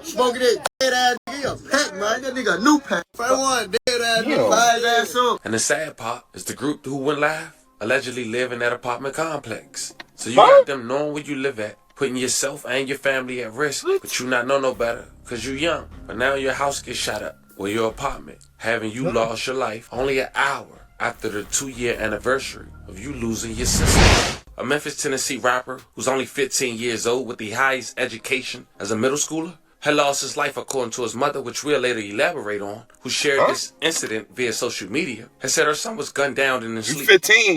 Smoking that dead ass nigga. A pack, man. That nigga a new pack. First one, dead ass nigga. Five ass up. And the sad part is the group who went live allegedly live in that apartment complex. So you got them knowing where you live at, putting yourself and your family at risk, but you not know no better because you young. But now your house gets shot up, or your apartment, having you lost your life only an hour after the 2-year anniversary of you losing your sister. A Memphis, Tennessee rapper who's only 15 years old with the highest education as a middle schooler had lost his life according to his mother, which we'll later elaborate on, who shared this incident via social media, and said her son was gunned down in his sleep.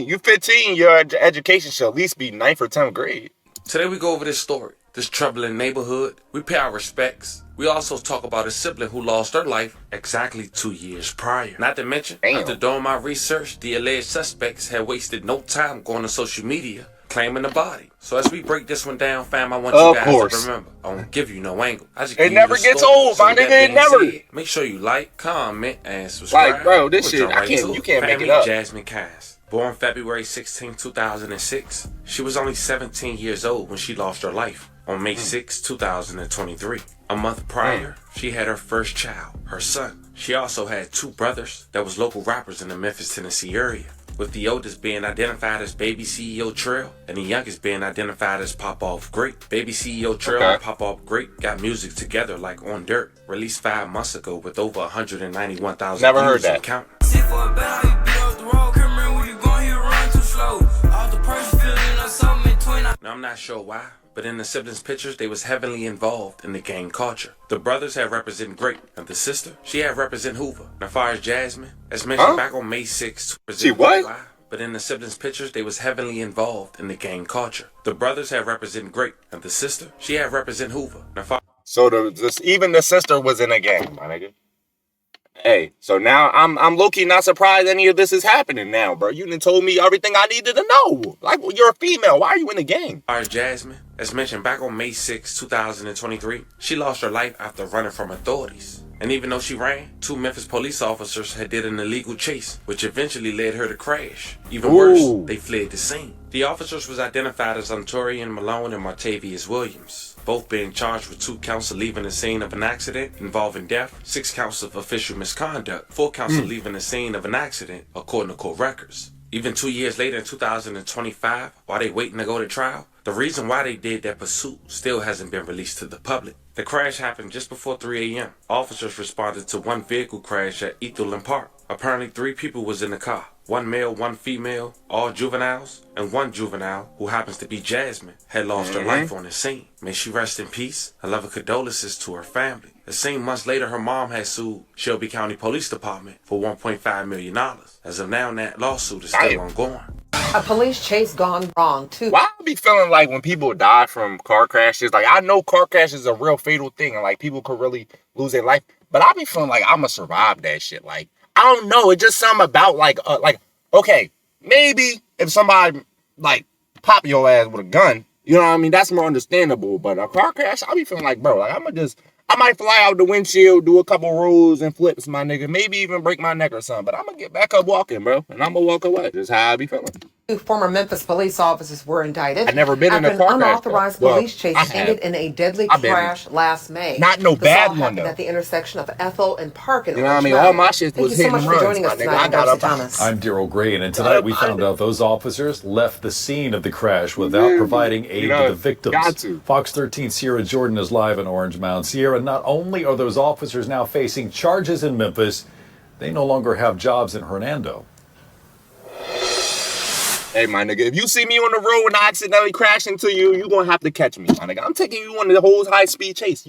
You 15, your education should at least be 9th or 10th grade. Today we go over this story, this troubling neighborhood. We pay our respects. We also talk about a sibling who lost her life exactly 2 years prior. Not to mention, after doing my research, the alleged suspects had wasted no time going to social media claiming the body. So as we break this one down, fam, I want you guys to remember, I won't give you no angle. I just it never gets old, my nigga. It never. Make sure you like, comment, and subscribe. Like, bro, this shit, you can't make it up. Jasmine Cass, born February 16, 2006. She was only 17 years old when she lost her life on May 6, 2023. A month prior, she had her first child, her son. She also had 2 brothers that was local rappers in the Memphis, Tennessee area, with the oldest being identified as Baby CEO Trail and the youngest being identified as Pop-Off Great. Baby CEO Trail and Pop-Off Great got music together like On Dirt, released 5 months ago with over 191,000 Never heard views that. and counting. Now I'm not sure why, but in the siblings' pictures, they was heavily involved in the gang culture. The brothers had represent Great, and the sister, she had represent Hoover. Now, as far as Jasmine, as mentioned back on May 6th, but in the siblings' pictures, they was heavily involved in the gang culture. The brothers had represent Great, and the sister, she had represent Hoover. Now, so even the sister was in a gang, my nigga. Hey, so now I'm low-key not surprised any of this is happening now, bro. You done told me everything I needed to know. Like, you're a female. Why are you in the gang? Our Jasmine, as mentioned back on May 6, 2023, she lost her life after running from authorities. And even though she ran, 2 Memphis police officers had did an illegal chase, which eventually led her to crash. Even worse, they fled the scene. The officers was identified as Antorian Malone and Martavius Williams, both being charged with 2 counts of leaving the scene of an accident involving death, 6 counts of official misconduct, 4 counts of leaving the scene of an accident, according to court records. Even 2 years later in 2025, while they waiting to go to trial, the reason why they did that pursuit still hasn't been released to the public. The crash happened just before 3 a.m. Officers responded to 1 vehicle crash at Ethelyn Park. Apparently 3 people was in the car. 1 male, 1 female, all juveniles, and 1 juvenile, who happens to be Jasmine, had lost her life on the scene. May she rest in peace. I love her condolences to her family. The same months later, her mom had sued Shelby County Police Department for $1.5 million. As of now, that lawsuit is still ongoing. A police chase gone wrong, too. Why I be feeling like when people die from car crashes, like, I know car crashes is a real fatal thing, and, like, people could really lose their life, but I be feeling like I'm gonna survive that shit. Like, I don't know, it's just something about, like, okay, maybe if somebody, like, pop your ass with a gun, you know what I mean, that's more understandable, but a car crash, I be feeling like, bro, like, I might fly out the windshield, do a couple rolls and flips, my nigga, maybe even break my neck or something, but I'm gonna get back up walking, bro, and I'm gonna walk away. That's how I be feeling. 2 former Memphis police officers were indicted. I've never been in a car crash. An unauthorized police chase ended in a deadly crash last May. Not no bad one, though. At the intersection of Ethel and Park in You know what I mean? All my shit was hitting runs. Thank you so much for joining us tonight, Darcy Thomas. I'm Daryl Green, and tonight we found out those officers left the scene of the crash without providing aid to the victims. Got to. Fox 13 Sierra Jordan is live in Orange Mound. Sierra, not only are those officers now facing charges in Memphis, they no longer have jobs in Hernando. Hey, my nigga, if you see me on the road and I accidentally crash into you, you're going to have to catch me, my nigga. I'm taking you on the whole high-speed chase.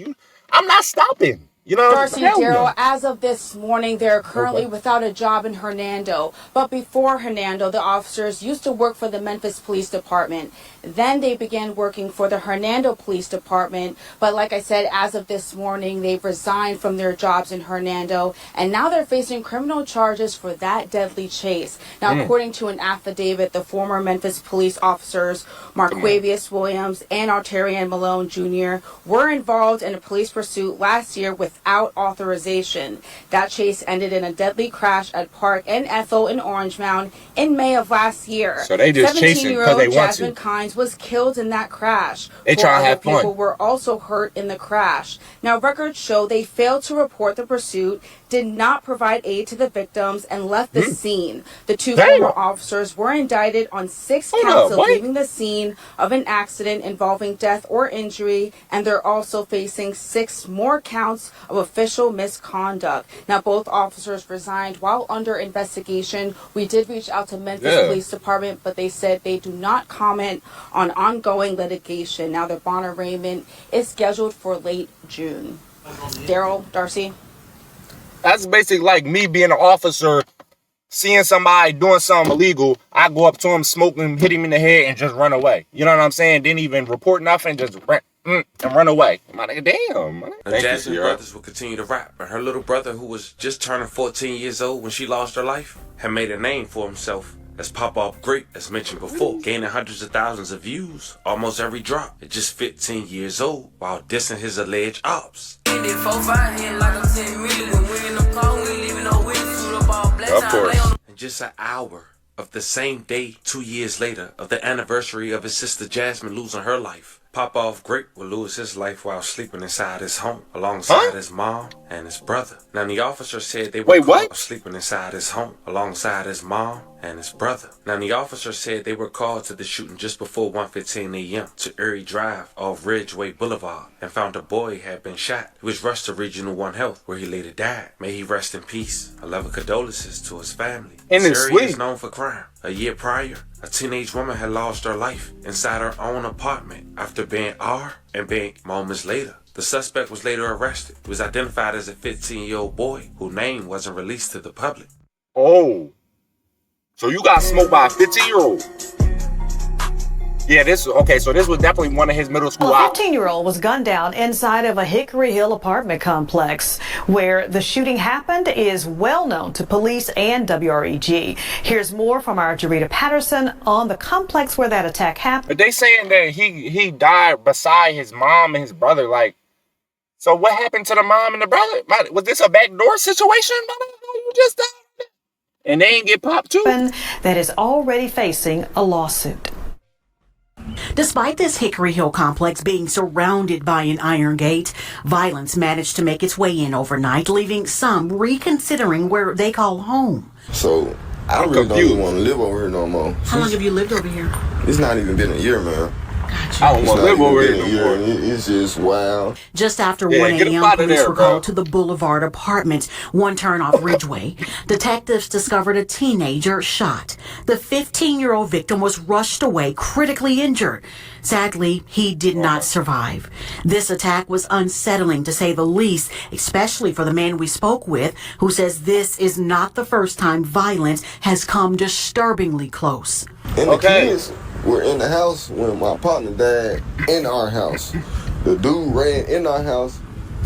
I'm not stopping. You know, Darcy Daryl, as of this morning, they're currently without a job in Hernando. But before Hernando, the officers used to work for the Memphis Police Department. Then they began working for the Hernando Police Department. But like I said, as of this morning, they've resigned from their jobs in Hernando. And now they're facing criminal charges for that deadly chase. Now, according to an affidavit, the former Memphis police officers, Marquavius Williams and Arterian Malone Jr., were involved in a police pursuit last year with without authorization. That chase ended in a deadly crash at Park and Ethel in Orange Mound in May of last year. So they just chasing because they want Jasmine to. Kynes was killed in that crash. They try to have fun. People were also hurt in the crash. Now, records show they failed to report the pursuit, did not provide aid to the victims, and left the scene. The two former officers were indicted on 6 counts of leaving the scene of an accident involving death or injury, and they're also facing 6 more counts of official misconduct. Now, both officers resigned while under investigation. We did reach out to Memphis Police Department, but they said they do not comment on ongoing litigation. Now, their bond arraignment is scheduled for late June. Daryl, Darcy? That's basically like me being an officer, seeing somebody doing something illegal. I go up to him, smoke him, hit him in the head, and just run away. You know what I'm saying? Didn't even report nothing, just and run away. I'm like, damn. Jasmine's brothers will continue to rap, and her little brother, who was just turning 14 years old when she lost her life, had made a name for himself as Pop-Off Great, as mentioned before, gaining hundreds of thousands of views almost every drop at just 15 years old, while dissing his alleged Opps. Of course. And just an hour of the same day, 2 years later, of the anniversary of his sister Jasmine losing her life, Pop-Off Great will lose his life while sleeping inside his home, alongside his mom and his brother. Now, the officer said they were caught sleeping inside his home, alongside his mom and his brother. Now, the officer said they were called to the shooting just before 1:15 a.m. to Erie Drive off Ridgeway Boulevard and found a boy had been shot. He was rushed to Regional 1 Health, where he later died. May he rest in peace. 11 condolences to his family. This area is known for crime. A year prior, a teenage woman had lost her life inside her own apartment after being and being moments later. The suspect was later arrested. He was identified as a 15-year-old boy whose name wasn't released to the public. Oh. So you got smoked by a 15-year-old. Yeah, so this was definitely one of his middle school A 15-year-old was gunned down inside of a Hickory Hill apartment complex. Where the shooting happened is well known to police and WREG. Here's more from our JayThou Patterson on the complex where that attack happened. But they saying that he died beside his mom and his brother. Like, so what happened to the mom and the brother? Was this a backdoor situation? You just died. And they ain't get popped too. That is already facing a lawsuit. Despite this Hickory Hill complex being surrounded by an iron gate, violence managed to make its way in overnight, leaving some reconsidering where they call home. So I really don't even want to live over here no more. How long have you lived over here? It's not even been a year, man. Gotcha. I don't want to live over here no more. It's just wild. Just after 1 a.m., police were called to the Boulevard apartments, one turn off Ridgeway. Detectives discovered a teenager shot. The 15-year-old victim was rushed away, critically injured. Sadly, he did not survive. This attack was unsettling, to say the least, especially for the man we spoke with, who says this is not the first time violence has come disturbingly close. And the kids were in the house when my partner died in our house. The dude ran in our house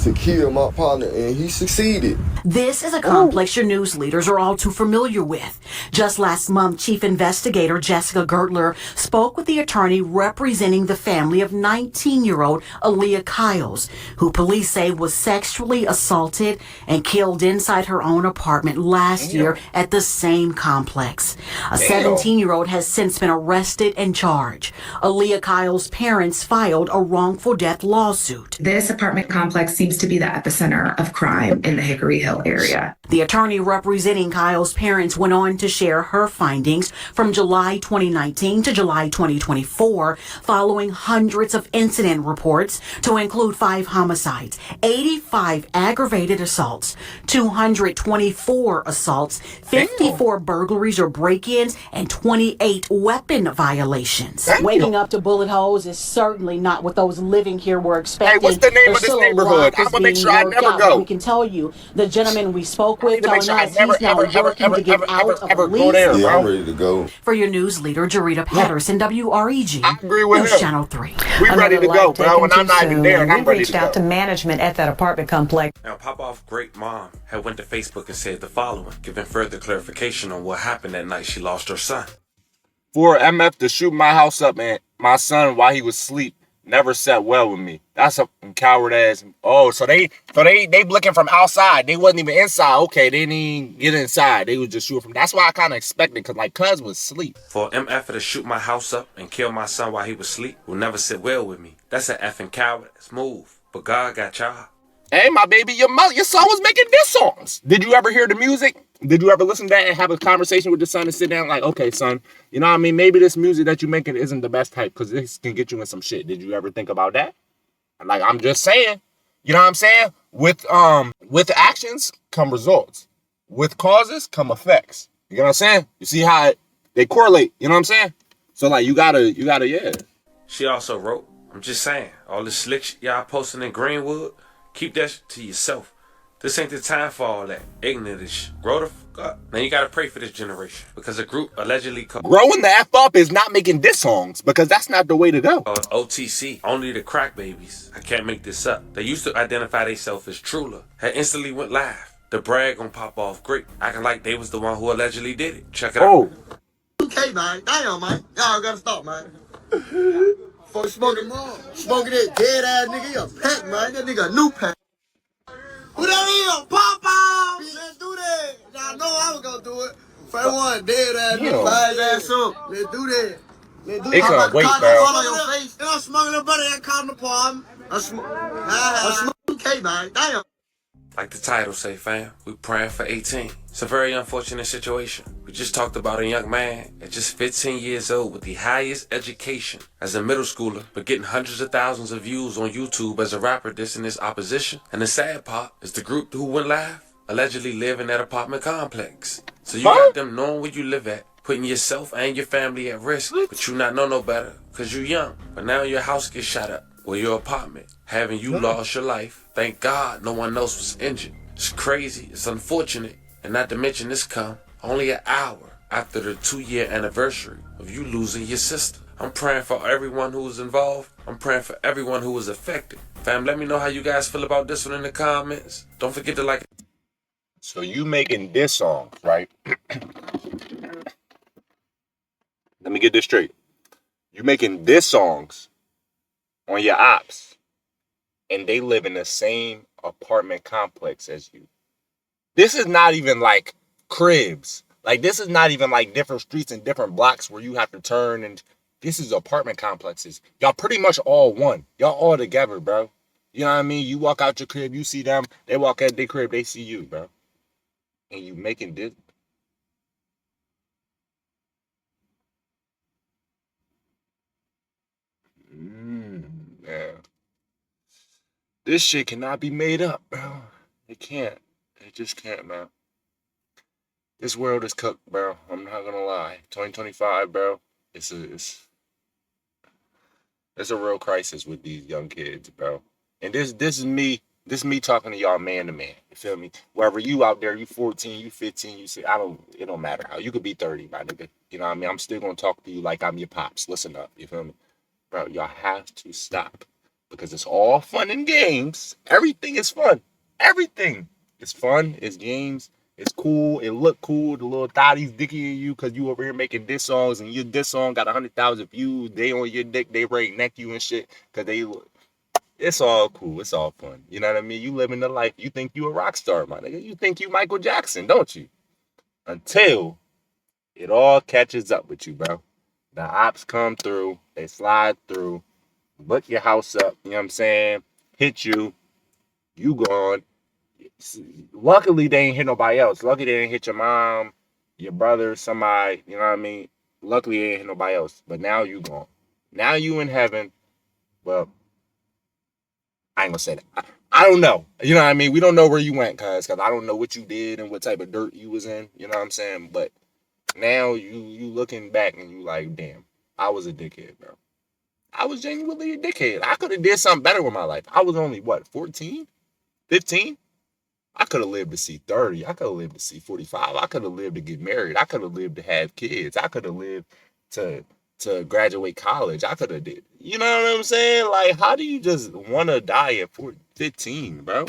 to kill my partner, and he succeeded. This is a complex your news leaders are all too familiar with. Just last month, Chief Investigator Jessica Gertler spoke with the attorney representing the family of 19-year-old Aaliyah Kyles, who police say was sexually assaulted and killed inside her own apartment last year at the same complex. A 17-year-old has since been arrested and charged. Aaliyah Kyles' parents filed a wrongful death lawsuit. This apartment complex seems to be the epicenter of crime in the Hickory Hill area. The attorney representing Kyle's parents went on to share her findings from July 2019 to July 2024, following hundreds of incident reports to include 5 homicides, 85 aggravated assaults, 224 assaults, 54 burglaries or break-ins, and 28 weapon violations. Waking up to bullet holes is certainly not what those living here were expecting. Hey, what's the name of this neighborhood? I'm gonna make sure I never go. We can tell you, the gentleman we spoke with telling us he's now working to get out of go police. there, Yeah, I'm ready to go. For your news leader, JayThou Patterson, WREG. I agree with News him. Channel 3. We ready to go, bro. When I'm not even there, and I'm ready reached to out to go. management at that apartment complex. Now, Pop-Off Great Mom had went to Facebook and said the following, giving further clarification on what happened that night she lost her son. For MF to shoot my house up, man, my son, while he was asleep, never sat well with me. That's a coward ass. Oh, so they looking from outside. They wasn't even inside. Okay, they didn't even get inside. They was just shooting from. That's why I kind of expected, because like cuz was asleep. For MF to shoot my house up and kill my son while he was asleep will never sit well with me. That's an effing coward's move. But God got y'all. Hey, my baby, your son was making diss songs. Did you ever hear the music? Did you ever listen to that and have a conversation with the son and sit down like, okay, son, you know what I mean? Maybe this music that you're making isn't the best type because this can get you in some shit. Did you ever think about that? Like, I'm just saying, you know what I'm saying? With actions come results. With causes come effects. You know what I'm saying? You see how they correlate, you know what I'm saying? So like, you gotta, yeah. She also wrote, I'm just saying, all this slick shit y'all posting in Greenwood, keep that shit to yourself. This ain't the time for all that ignorant shit. Grow the fuck up. Now you gotta pray for this generation because a group allegedly called growing the F up is not making diss songs because that's not the way to go. OTC, only the crack babies. I can't make this up. They used to identify themselves as Trula. Had instantly went live. The brag gonna pop off great, acting like they was the one who allegedly did it. Check it out. Okay, man. Damn, man. Y'all gotta stop, man. For smoking that dead ass nigga, he a pack, man. That nigga a new pack. Who that is? Pop-Pop! Let's do that. Y'all know I was gonna do it. First one, dead ass nigga, five ass up. Let's do that. Let's do They can't wait, bro. And I'm smoking a brother that caught in the palm. I smoke okay, man. Damn. Like the title say, fam, we praying for 18. It's a very unfortunate situation. We just talked about a young man at just 15 years old with the highest education as a middle schooler, but getting hundreds of thousands of views on YouTube as a rapper dissing his opposition. And the sad part is the group who went live allegedly live in that apartment complex. So you got them knowing where you live at, putting yourself and your family at risk, but you not know no better because you young. But now your house gets shot up. Or your apartment, having you lost your life. Thank God no one else was injured. It's crazy, it's unfortunate, and not to mention this come only an hour after the 2-year anniversary of you losing your sister. I'm praying for everyone who was involved. I'm praying for everyone who was affected. Fam, let me know how you guys feel about this one in the comments. Don't forget to like. So you making diss songs, right? Let me get this straight. You making diss songs on your ops, and they live in the same apartment complex as you. This is not even like cribs. Like, this is not even like different streets and different blocks where you have to turn, and this is apartment complexes. Y'all pretty much all one. Y'all all together, bro. You know what I mean? You walk out your crib, you see them. They walk out their crib, they see you, bro. And you making this. Yeah. This shit cannot be made up, bro. It can't. It just can't, man. This world is cooked, bro. I'm not gonna lie. 2025, bro. It's a real crisis with these young kids, bro. And this is me. This is me talking to y'all man to man. You feel me? Wherever you out there, you 14, you 15, you say, it don't matter how. You could be 30, my nigga. You know what I mean? I'm still gonna talk to you like I'm your pops. Listen up. You feel me? Bro, y'all have to stop. Because it's all fun and games. Everything is fun. Everything is fun. It's games. It's cool. It look cool. The little thotties dicking you because you over here making diss songs and your diss song got 100,000 views. They on your dick. They right neck you and shit because they. It's all cool. It's all fun. You know what I mean? You living the life. You think you a rock star, my nigga. You think you Michael Jackson, don't you? Until it all catches up with you, bro. The ops come through. They slide through. Book your house up, you know what I'm saying? Hit you, you gone. Luckily, they ain't hit nobody else. Luckily, they ain't hit your mom, your brother, somebody, you know what I mean? Luckily, they ain't hit nobody else. But now you gone. Now you in heaven. Well, I ain't gonna say that. I don't know. You know what I mean? We don't know where you went, cuz I don't know what you did and what type of dirt you was in. You know what I'm saying? But now you looking back and you like, damn, I was a dickhead, bro. I was genuinely a dickhead. I could have did something better with my life. I was only, 14? 15? I could have lived to see 30. I could have lived to see 45. I could have lived to get married. I could have lived to have kids. I could have lived to graduate college. I could have did. You know what I'm saying? Like, how do you just want to die at 15, bro?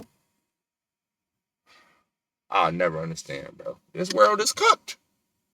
I'll never understand, bro. This world is cooked.